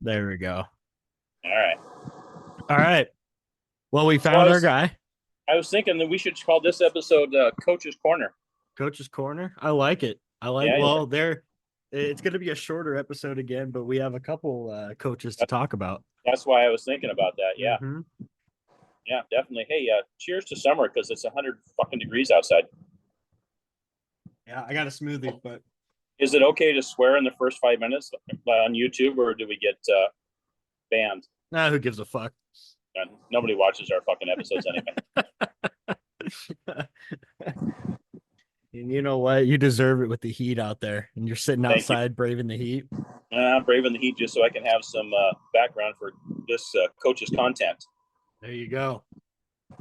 There we go. All right. All right. Well, we Well, found our guy. I was thinking that we should call this episode Coach's Corner. Coach's Corner. I like it. Yeah, well, it's going to be a shorter episode again, but we have a couple coaches to talk about. that's why I was thinking about that. Yeah, Mm-hmm. yeah, definitely. Hey, cheers to summer because it's 100 fucking degrees outside. Yeah, I got a smoothie, but Is it okay to swear in the first 5 minutes on YouTube, or do we get banned? nah, who gives a fuck? Nobody watches our fucking episodes anyway. And you know what? You deserve it with the heat out there, and you're sitting Thank you. outside braving the heat. I'm braving the heat just so I can have some background for this coach's content. There you go.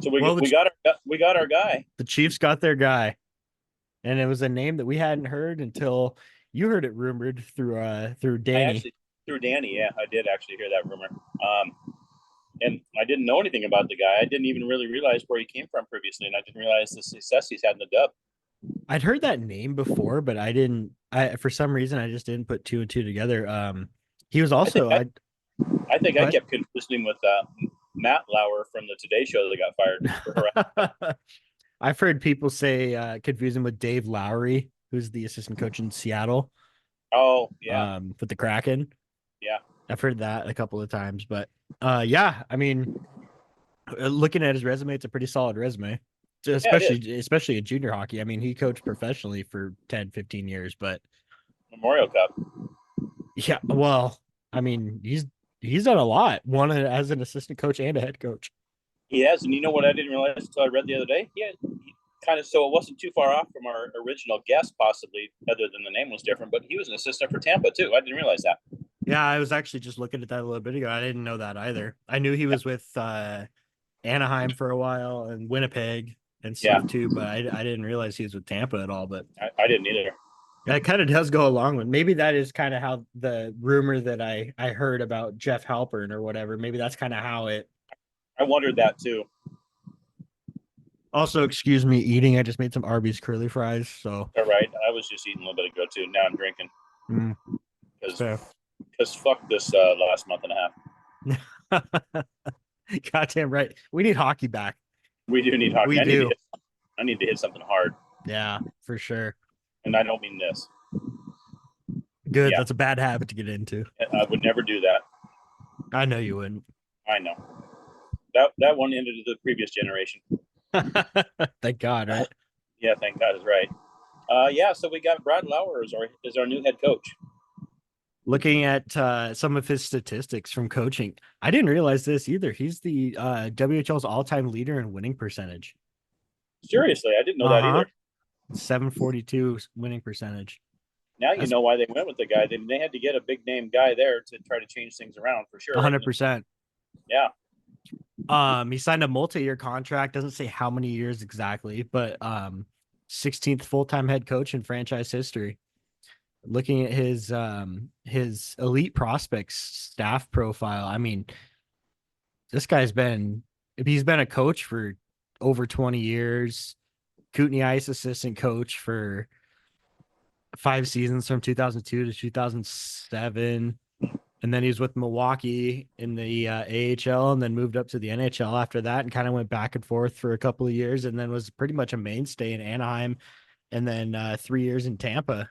So Well, we got our guy. the Chiefs got their guy, and it was a name that we hadn't heard until you heard it rumored through I Danny. actually through Danny. Yeah, I did actually hear that rumor. And I didn't know anything about the guy. I didn't even really realize where he came from previously, and I didn't realize the success he's had in the dub. I'd heard that name before, but I didn't. I for some reason I just didn't put two and two together. He was also. I think I kept confusing with Matt Lauer from the Today Show that got fired. I've heard people say confuse him with Dave Lowry, who's the assistant coach in Seattle. Oh yeah, with the Kraken. Yeah, I've heard that a couple of times, but yeah, I mean, looking at his resume, it's a pretty solid resume. Especially in junior hockey. I mean, he coached professionally for 10, 15 years, but Memorial Cup. Yeah, well, I mean, he's done a lot. One as an assistant coach and a head coach. He has, and you know what I didn't realize until I read the other day? He kind of, so it wasn't too far off from our original guest, possibly, other than the name was different, but he was an assistant for Tampa too. I didn't realize that. Yeah, I was actually just looking at that a little bit ago. I didn't know that either. I knew he was with Anaheim for a while and Winnipeg and stuff too, but I didn't realize he was with Tampa at all. But I didn't either. It kind of does go along with maybe that is kind of how the rumor that I heard about Jeff Halpern or whatever. Maybe that's kind of how it. I wondered that too. Also, excuse me eating. I just made some Arby's curly fries. So all right, I was just eating a little bit ago too. Now I'm drinking because fuck this last month and a half. Goddamn right. We need hockey back. We do need hockey. I need to hit something hard. Yeah, for sure. And I don't mean this. Good. Yeah. That's a bad habit to get into. I would never do that. I know you wouldn't. I know. That one ended the previous generation. Thank God, right? Yeah, thank God is right. Yeah, so we got Brad Lauer as our new head coach. Looking at some of his statistics from coaching, I didn't realize this either. He's the WHL's all-time leader in winning percentage. Seriously, I didn't know that either. 742 winning percentage. Now you know why they went with the guy. They had to get a big name guy there to try to change things around for sure. 100%. Yeah. He signed a multi-year contract. Doesn't say how many years exactly, but 16th full-time head coach in franchise history. Looking at his elite prospects staff profile, I mean, this guy's he's been a coach for over 20 years. Kootenay Ice assistant coach for 5 seasons from 2002 to 2007. And then he was with Milwaukee in the AHL and then moved up to the NHL after that and kind of went back and forth for a couple of years and then was pretty much a mainstay in Anaheim and then 3 years in Tampa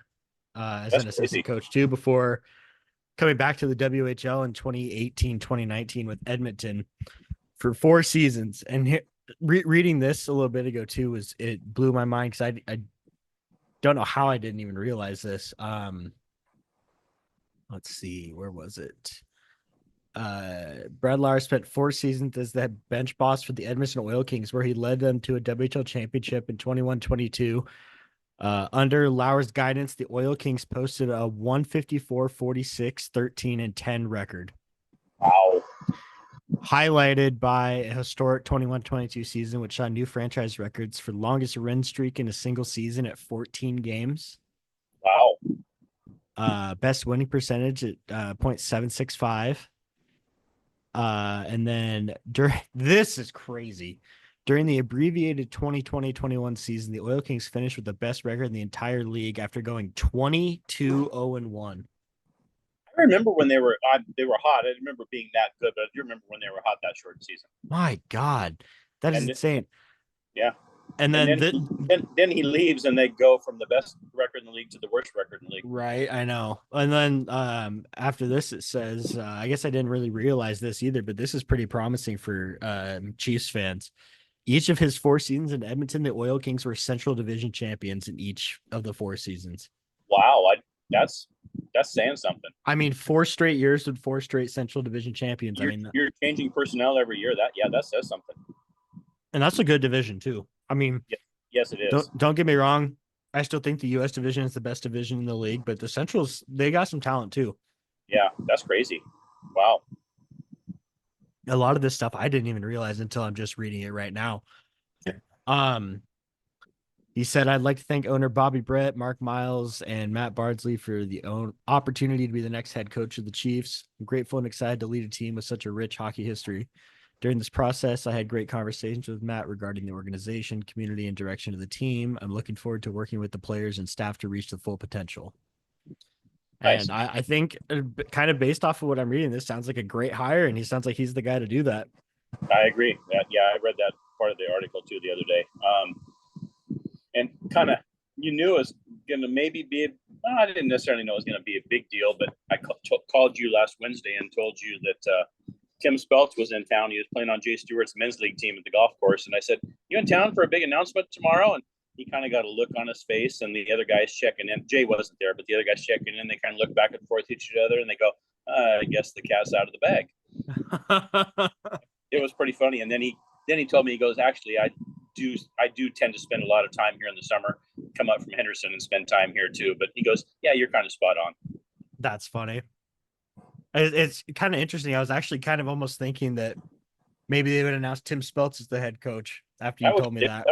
as an assistant coach too before coming back to the WHL in 2018, 2019 with Edmonton for 4 seasons. And reading this a little bit ago too it blew my mind because I don't know how I didn't even realize this. Let's see, where was it? Brad Lauer spent 4 seasons as the bench boss for the Edmonton Oil Kings, where he led them to a WHL championship in 21-22. Under Lauer's guidance, the Oil Kings posted a 154, 46, 13, and 10 record. Wow. Highlighted by a historic 21-22 season, which saw new franchise records for longest win streak in a single season at 14 games. Wow. Best winning percentage at .765. And then this is crazy. During the abbreviated 2020-21 season, the Oil Kings finished with the best record in the entire league after going 22-0-1. I I remember when they were hot. I remember being that good, but I do remember when they were hot that short season. My God, that is And insane. yeah, And and then then he leaves, and they go from the best record in the league to the worst record in the league. right, I know. And then after this, it says, I guess I didn't really realize this either, but this is pretty promising for Chiefs fans. Each of his 4 seasons in Edmonton, the Oil Kings were Central Division champions in each of the 4 seasons. Wow, that's saying something. I mean, 4 straight years with 4 straight Central Division champions. You're changing personnel every year. That says something. And that's a good division too. I mean, yes, it is. Don't get me wrong. I still think the U.S. division is the best division in the league, but the Centrals, they got some talent too. Yeah, that's crazy. Wow. A lot of this stuff I didn't even realize until I'm just reading it right now. He said, I'd like to thank owner Bobby Brett, Mark Miles, and Matt Bardsley for the opportunity to be the next head coach of the Chiefs. I'm grateful and excited to lead a team with such a rich hockey history. During this process, I had great conversations with Matt regarding the organization, community, and direction of the team. I'm looking forward to working with the players and staff to reach the full potential. Nice. And I think kind of based off of what I'm reading, this sounds like a great hire, and he sounds like he's the guy to do that. I agree. Yeah, I read that part of the article too the other day. And kind of, you knew it was going to maybe be, I didn't necessarily know it was going to be a big deal, but I called you last Wednesday and told you that Tim Speltz was in town. He was playing on Jay Stewart's men's league team at the golf course. And I said, you in town for a big announcement tomorrow? And he kind of got a look on his face, and the other guy's checking in. Jay wasn't there, but the other guy's checking in. They kind of look back and forth at each other, and they go, I guess the cat's out of the bag. It was pretty funny. And then he told me, he goes, actually, I do tend to spend a lot of time here in the summer, come up from Henderson and spend time here too. But he goes, yeah, you're kind of spot on. That's funny. It's kind of interesting. I was actually kind of almost thinking that maybe they would announce Tim Speltz as the head coach after you told me that.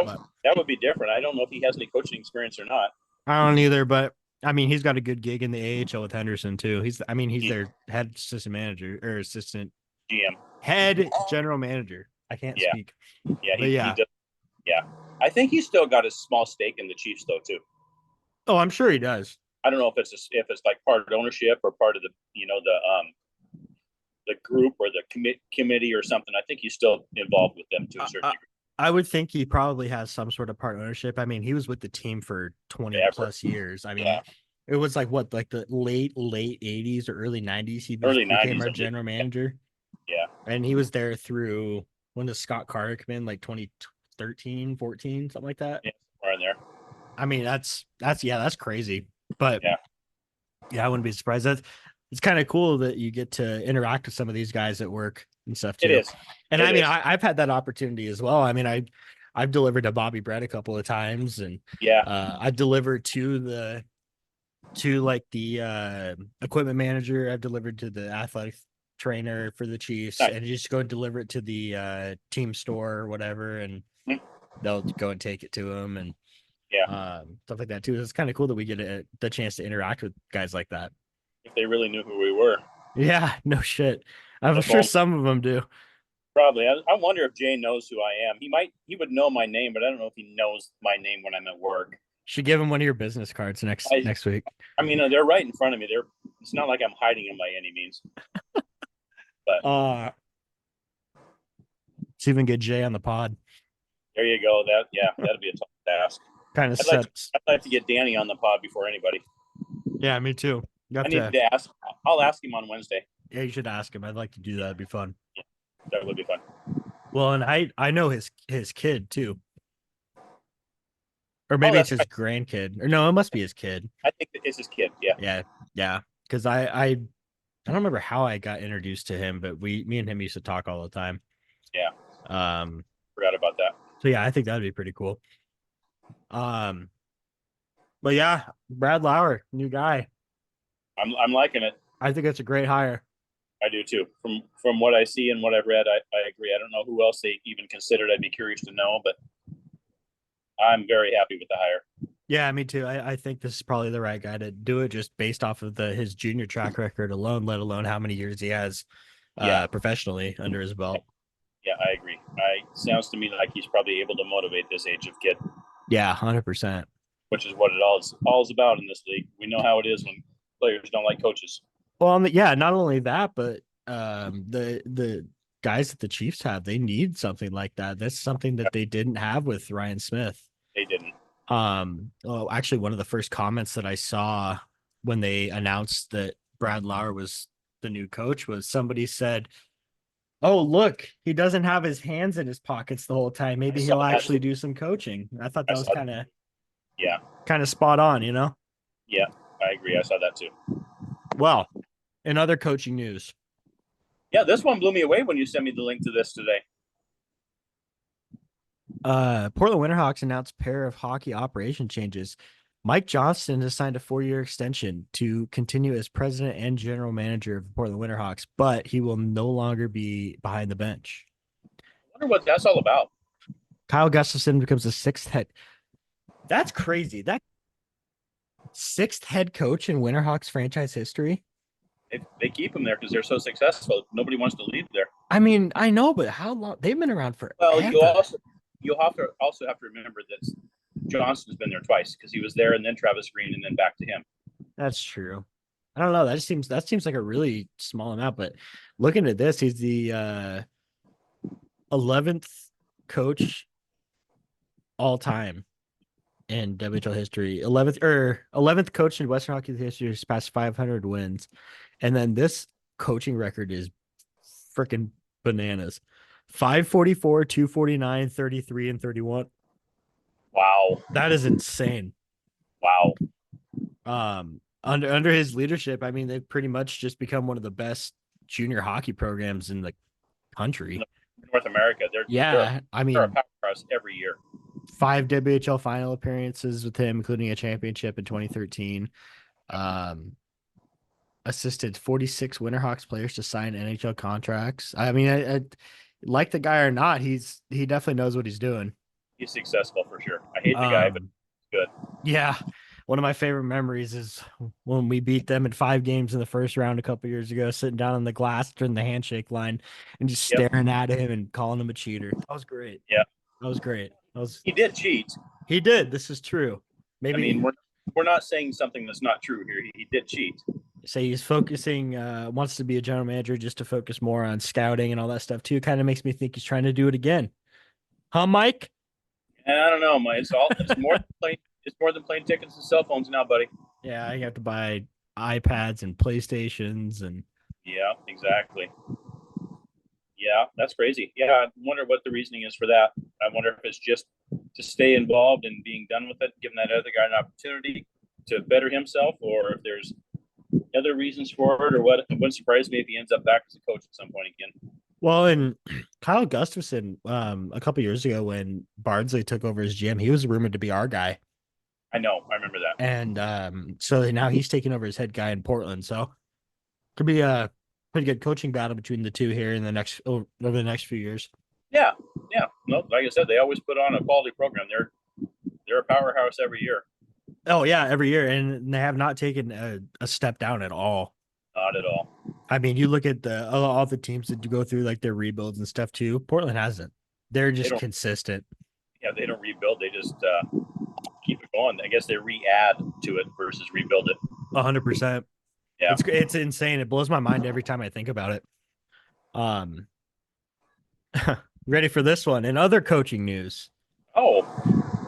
That would be different. I don't know if he has any coaching experience or not. I don't either, but I mean, he's got a good gig in the AHL with Henderson too. He's their head assistant manager or assistant GM, head general manager. I can't speak. Yeah, he does. Yeah, I think he's still got a small stake in the Chiefs though too. Oh, I'm sure he does. I don't know if it's like part of ownership or part of the the group or the committee or something. I think he's still involved with them to a certain degree. I would think he probably has some sort of part ownership. I mean, he was with the team for 20 plus years. I mean, it was like the late 80s or early 90s. He became our general manager. Yeah. And he was there through, when does Scott Carter come in? Like 2013, 14, something like that. Yeah, right there. I mean, that's crazy. But yeah, I wouldn't be surprised. It's kind of cool that you get to interact with some of these guys at work and stuff too. It is. And I've had that opportunity as well. I mean, I've delivered to Bobby Brett a couple of times, and I've delivered to the equipment manager. I've delivered to the athletic trainer for the Chiefs, and you just go and deliver it to the team store or whatever, and they'll go and take it to them and stuff like that too. It's kind of cool that we get the chance to interact with guys like that. If they really knew who we were. Yeah, no shit. I'm sure some of them do. Probably. I wonder if Jay knows who I am. He would know my name, but I don't know if he knows my name when I'm at work. Should give him one of your business cards next week. I mean, they're right in front of me. It's not like I'm hiding them by any means. But let's even get Jay on the pod. There you go. That'd be a tough task. Kind of I'd like to get Danny on the pod before anybody. Yeah, me too. I need to ask. I'll ask him on Wednesday. Yeah, you should ask him. I'd like to do that. It'd be fun. Yeah, that would be fun. Well, and I know his kid too. Or maybe it's his grandkid. Or no, it must be his kid. I think it's his kid. Yeah. Yeah. Because I don't remember how I got introduced to him, but me and him used to talk all the time. Yeah. Forgot about that. So yeah, I think that'd be pretty cool. But yeah, Brad Lauer, new guy. I'm liking it. I think it's a great hire. I do too. From what I see and what I've read, I agree. I don't know who else they even considered. I'd be curious to know, but I'm very happy with the hire. Yeah, me too. I think this is probably the right guy to do it, just based off of his junior track record alone, let alone how many years he has professionally under his belt. Yeah, I agree. Sounds to me like he's probably able to motivate this age of kid. Yeah, 100%. Which is what it all is about in this league. We know how it is when players don't like coaches. Well, yeah, not only that, but the guys that the Chiefs have, they need something like that. That's something that they didn't have with Ryan Smith. They didn't. Well, actually, one of the first comments that I saw when they announced that Brad Lauer was the new coach was somebody said, "Oh, look, he doesn't have his hands in his pockets the whole time. I Maybe saw he'll that actually too. do some coaching." I thought I that was saw. Yeah, kind of spot on, you know? yeah, I agree. I saw that too. Well, in other coaching news, Yeah, this one blew me away when you sent me the link to this today. Portland Winterhawks announced pair of hockey operation changes. Mike Johnston has signed a 4-year extension to continue as president and general manager of the Portland Winterhawks, but he will no longer be behind the bench. I wonder what that's all about. Kyle Gustafson becomes the sixth head. That's crazy. That sixth head coach in Winterhawks franchise history. They keep them there because they're so successful. Nobody wants to leave there. I mean, I know, but how long? They've been around Well, forever. you'll have to also have to remember that Johnston's been there twice because he was there and then Travis Green and then back to him. That's true. I don't know. That seems like a really small amount, but looking at this, he's the 11th coach all time in WHL history. 11th coach in Western Hockey history who's passed 500 wins, and then this coaching record is freaking bananas. 544, 249, 33, and 31. Wow. That is insane. Wow. Under his leadership, I mean, they've pretty much just become one of the best junior hockey programs in the country. North America. I they're a mean, powerhouse every year. 5 WHL final appearances with him, including a championship in 2013. Assisted 46 Winterhawks players to sign NHL contracts. I mean, I like the guy or not, he definitely knows what he's doing. He's successful for sure. I hate the guy, but good. Yeah. One of my favorite memories is when we beat them in 5 games in the first round a couple years ago, sitting down on the glass during the handshake line and just staring at him and calling him a cheater. That was great. Yeah. That was great. He did cheat. He did. This is true. Maybe I mean, we're not saying something that's not true here. He did cheat. say he's focusing, wants to be a general manager just to focus more on scouting and all that stuff too. Kind of makes me think he's trying to do it again. Huh, Mike? And I don't know, Mike. It's more than playing tickets and cell phones now, buddy. Yeah, you have to buy iPads and PlayStations and yeah, exactly. Yeah, that's crazy. Yeah, I wonder what the reasoning is for that. I wonder if it's just to stay involved and being done with it, giving that other guy an opportunity to better himself, or if there's other reasons for it, or what. It wouldn't surprise me if he ends up back as a coach at some point again. well, and Kyle Gustafson, a couple years ago when Bardsley took over as GM, he was rumored to be our guy. I know, I remember that. And so now he's taking over as head guy in Portland. So could be a pretty good coaching battle between the two here in the next over the next few years. Yeah, yeah. No, like I said, they always put on a quality program. They're a powerhouse every year. Oh yeah, every year, and they have not taken a step down at all. Not at all. I mean, you look at all the teams that go through like their rebuilds and stuff too. Portland hasn't. They're just consistent. Yeah, they don't rebuild. They just keep it going. I guess they re-add to it versus rebuild it. 100%. Yeah, it's insane. It blows my mind every time I think about it. Ready for this one? In other coaching news. Oh,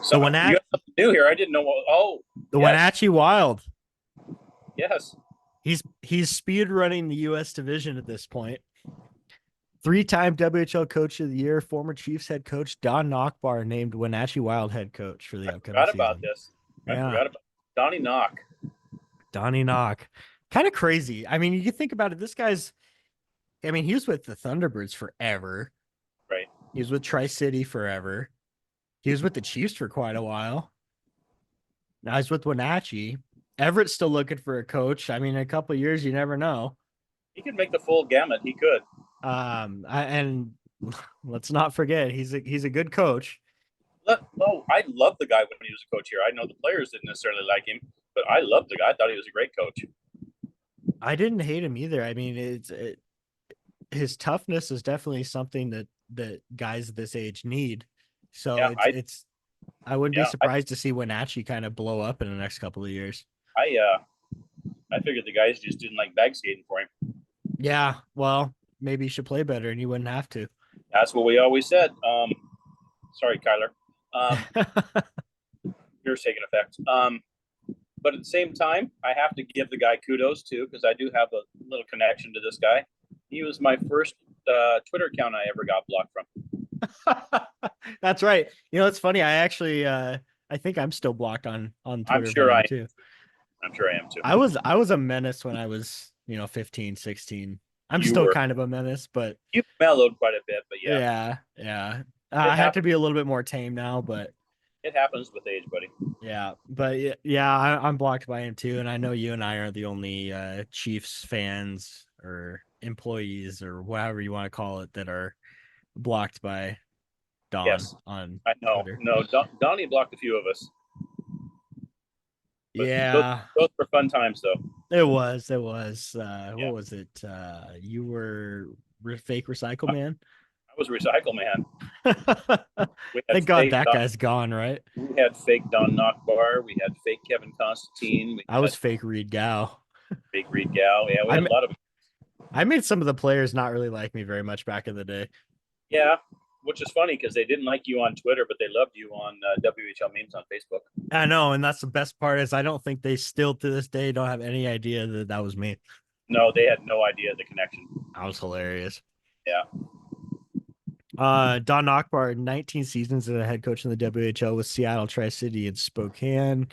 so you have something new here. I didn't know. The Wenatchee Wild. Yes. He's speed running the U.S. division at this point. 3-time WHL Coach of the Year, former Chiefs head coach Don Knockbar named Wenatchee Wild head coach for the upcoming season. I forgot about this. I forgot about Donnie Knock. Donnie Knock. Kind of crazy. I mean, you think about it. This guy's, I mean, he was with the Thunderbirds forever. Right. He was with Tri-City forever. He was with the Chiefs for quite a while. Now he's with Wenatchee. Everett's still looking for a coach. I mean, in a couple of years, you never know. He could make the full gamut. He could. And let's not forget, he's a good coach. No, I loved the guy when he was a coach here. I know the players didn't necessarily like him, but I loved the guy. I thought he was a great coach. I didn't hate him either. I mean, his toughness is definitely something that guys this age need. So yeah, I wouldn't be surprised to see Wenatchee kind of blow up in the next couple of years. I I figured the guys just didn't like bag skating for him. Yeah, well, maybe you should play better and you wouldn't have to. That's what we always said. Sorry, Kyler. Here's taking effect. But at the same time, I have to give the guy kudos too, because I do have a little connection to this guy. He was my first Twitter account I ever got blocked from. That's right. You know, it's funny. I actually, I think I'm still blocked on Twitter. I'm sure I am too. I'm sure I am too. I was a menace when I was, 15, 16. I'm You still were. kind of a menace, but You mellowed quite a bit, but yeah. yeah. I have to be a little bit more tame now, but it happens with age, buddy. yeah, but yeah, I'm blocked by him too, and I know you and I are the only Chiefs fans or employees or whatever you want to call it that are blocked by Don. Yes, on I know. Twitter. No, Donnie blocked a few of us. But Yeah, those were fun times, though. it was. What was it? You were fake recycle man. I was recycle man. Thank God that guy's gone, right? We had fake Don Knockbar. We had fake Kevin Constantine. I was fake Reed Gow. Fake Reed Gow. Yeah, we had a lot of. I made some of the players not really like me very much back in the day. Yeah, which is funny because they didn't like you on Twitter, but they loved you on WHL memes on Facebook. I know, and that's the best part is I don't think they still to this day don't have any idea that that was me. No, they had no idea the connection. That was hilarious. Yeah. Don Knockbar, 19 seasons as a head coach in the WHL with Seattle, Tri-City, and Spokane.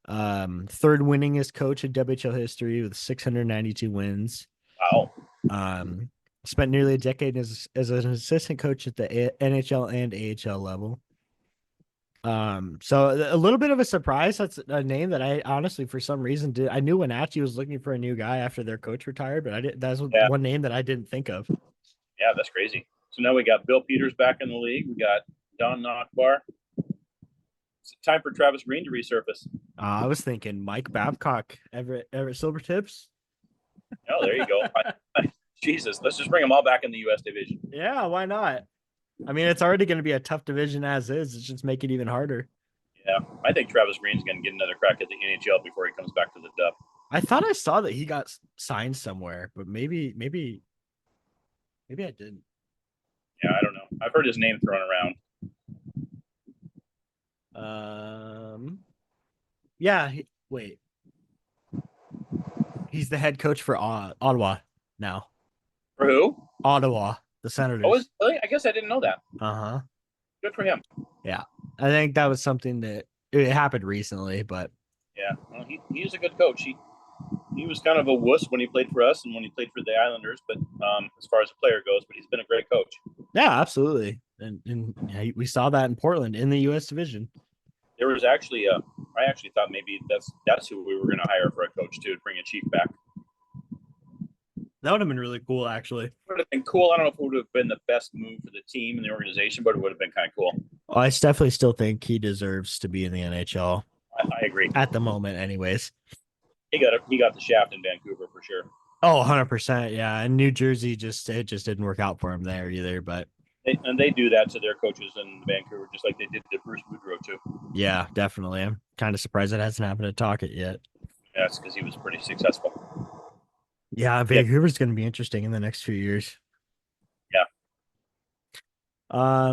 Third winningest coach in WHL history with 692 wins. Wow. Spent nearly a decade as an assistant coach at the NHL and AHL level. So a little bit of a surprise. That's a name that I honestly, for some reason, did. I knew Wenatchee was looking for a new guy after their coach retired, but I did. That's one name that I didn't think of. Yeah, that's crazy. So now we got Bill Peters back in the league. We got Don Knockbar. It's time for Travis Green to resurface. I was thinking Mike Babcock, Everett Silvertips. Oh, there you go. Jesus, let's just bring them all back in the U.S. division. Yeah, why not? I mean, it's already going to be a tough division as is. It's just make it even harder. Yeah, I think Travis Green's going to get another crack at the NHL before he comes back to the Dub. I thought I saw that he got signed somewhere, but maybe I didn't. Yeah, I don't know. I've heard his name thrown around. Yeah. Wait. He's the head coach for Ottawa now. For who? Ottawa, the Senators. Oh, really? I guess I didn't know that. Uh-huh. Good for him. Yeah. I think that was something that it happened recently, but yeah, well, he's a good coach. He was kind of a wuss when he played for us and when he played for the Islanders, but as far as a player goes, but he's been a great coach. Yeah, absolutely. And yeah, we saw that in Portland in the U.S. division. There was actually I actually thought maybe that's who we were going to hire for a coach too, to bring a Chief back. That would have been really cool, actually. It would have been cool. I don't know if it would have been the best move for the team and the organization, but it would have been kind of cool. Oh, I definitely still think he deserves to be in the NHL. I agree. At the moment, anyways. He got the shaft in Vancouver for sure. Oh, 100%. Yeah. And New Jersey it just didn't work out for him there either. But they do that to their coaches in Vancouver, just like they did to Bruce Boudreau too. Yeah, definitely. I'm kind of surprised it hasn't happened to Tocchet yet. Yeah, it's because he was pretty successful. Yeah, Vancouver's going to be interesting in the next few years. Yeah.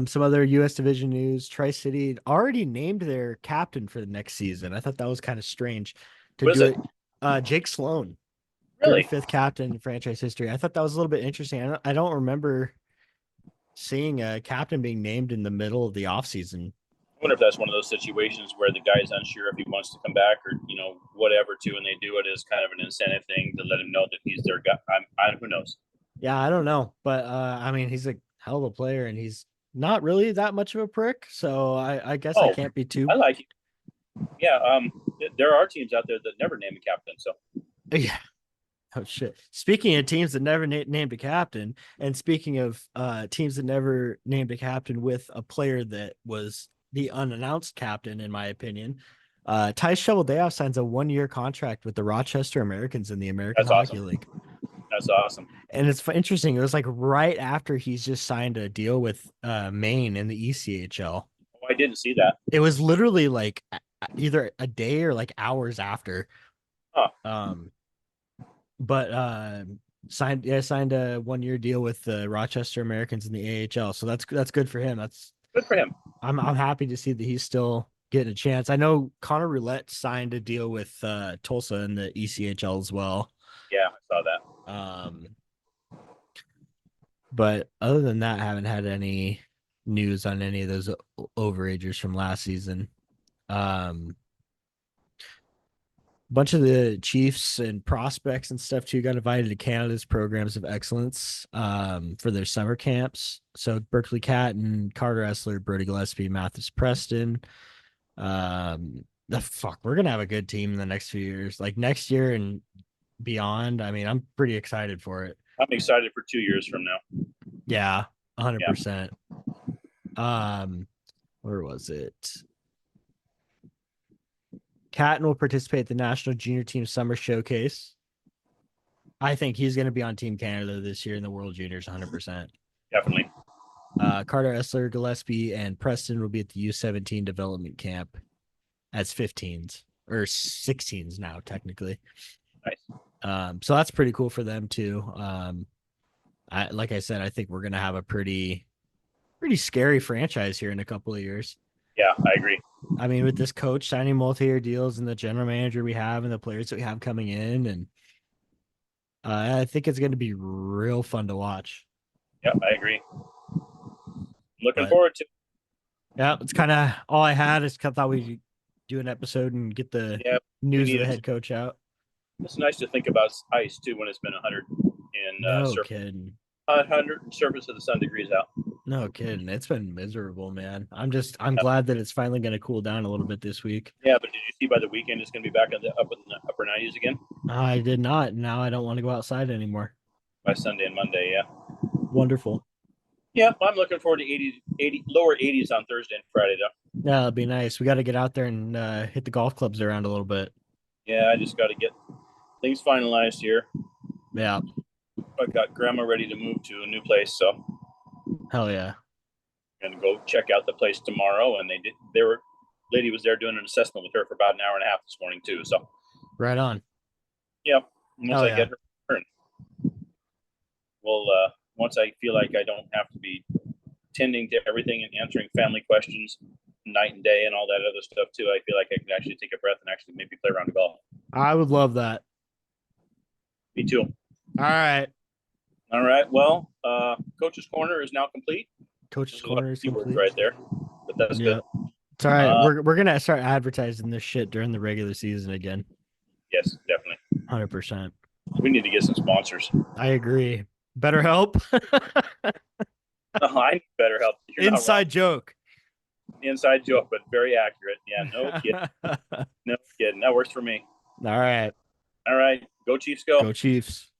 Some other U.S. division news. Tri-City already named their captain for the next season. I thought that was kind of strange to do it. Jake Sloan, really 35th captain in franchise history. I thought that was a little bit interesting. I don't remember seeing a captain being named in the middle of the offseason. I wonder if that's one of those situations where the guy's unsure if he wants to come back or whatever too, and they do it as kind of an incentive thing to let him know that he's their guy. Who knows? Yeah, I don't know, but I mean, he's a hell of a player, and he's not really that much of a prick. So I guess I can't be too. I like it. Yeah, there are teams out there that never name a captain. So yeah. Oh shit! Speaking of teams that never named a captain, and speaking of teams that never named a captain with a player that was the unannounced captain, in my opinion, Ty Shoveldayoff signs a 1-year contract with the Rochester Americans in the American Hockey League. That's awesome. And it's interesting. It was like right after he's just signed a deal with Maine in the ECHL. Oh, I didn't see that. It was literally like either a day or like hours after. Huh. but signed a 1-year deal with the Rochester Americans in the AHL. So that's good for him. Good for him. I'm happy to see that he's still getting a chance. I know Connor Roulette signed a deal with Tulsa in the ECHL as well. Yeah, I saw that. But other than that, I haven't had any news on any of those overagers from last season. Bunch of the Chiefs and prospects and stuff too got invited to Canada's programs of excellence for their summer camps. So Berkeley Catton, Carter Essler, Brody Gillespie, Mathis Preston. We're gonna have a good team in the next few years. Like next year and beyond. I mean, I'm pretty excited for it. I'm excited for 2 years from now. Yeah, 100%. Where was it? Catton will participate at the National Junior Team Summer Showcase. I think he's going to be on Team Canada this year in the World Juniors, 100%. Definitely. Carter Essler, Gillespie, and Preston will be at the U17 development camp as 15s or 16s now, technically. Nice. So that's pretty cool for them too. Like I said, I think we're going to have a pretty scary franchise here in a couple of years. Yeah, I agree. I mean, with this coach signing multi-year deals and the general manager we have and the players that we have coming in, and I think it's going to be real fun to watch. Yeah, I agree. Looking forward to it. Yeah, it's kind of all I had. I thought we'd do an episode and get the news of the head coach out. It's nice to think about ice too when it's been 100 in kidding. 100 surface of the sun degrees out. No kidding. It's been miserable, man. I'm glad that it's finally going to cool down a little bit this week. Yeah, but did you see by the weekend it's going to be back in the upper 90s again? I did not. Now I don't want to go outside anymore. By Sunday and Monday, yeah. Wonderful. Yeah, I'm looking forward to 80 lower 80s on Thursday and Friday, though. Yeah, it'd be nice. We got to get out there and hit the golf clubs around a little bit. Yeah, I just got to get things finalized here. Yeah. I got grandma ready to move to a new place, so hell yeah. Gonna go check out the place tomorrow, and lady was there doing an assessment with her for about an hour and a half this morning too. So right on. Yeah. Once I get her turn, once I feel like I don't have to be tending to everything and answering family questions night and day and all that other stuff too, I feel like I can actually take a breath and actually maybe play around golf. I would love that. Me too. All right. Well, Coach's Corner is now complete. Coach's Corner is complete. Right there. But that's good. It's all right. We're going to start advertising this shit during the regular season again. Yes, definitely. 100%. We need to get some sponsors. I agree. Better help. I need better help. Inside joke. Inside joke, but very accurate. Yeah, no kidding. No kidding. That works for me. All right. Go Chiefs, go. Go Chiefs.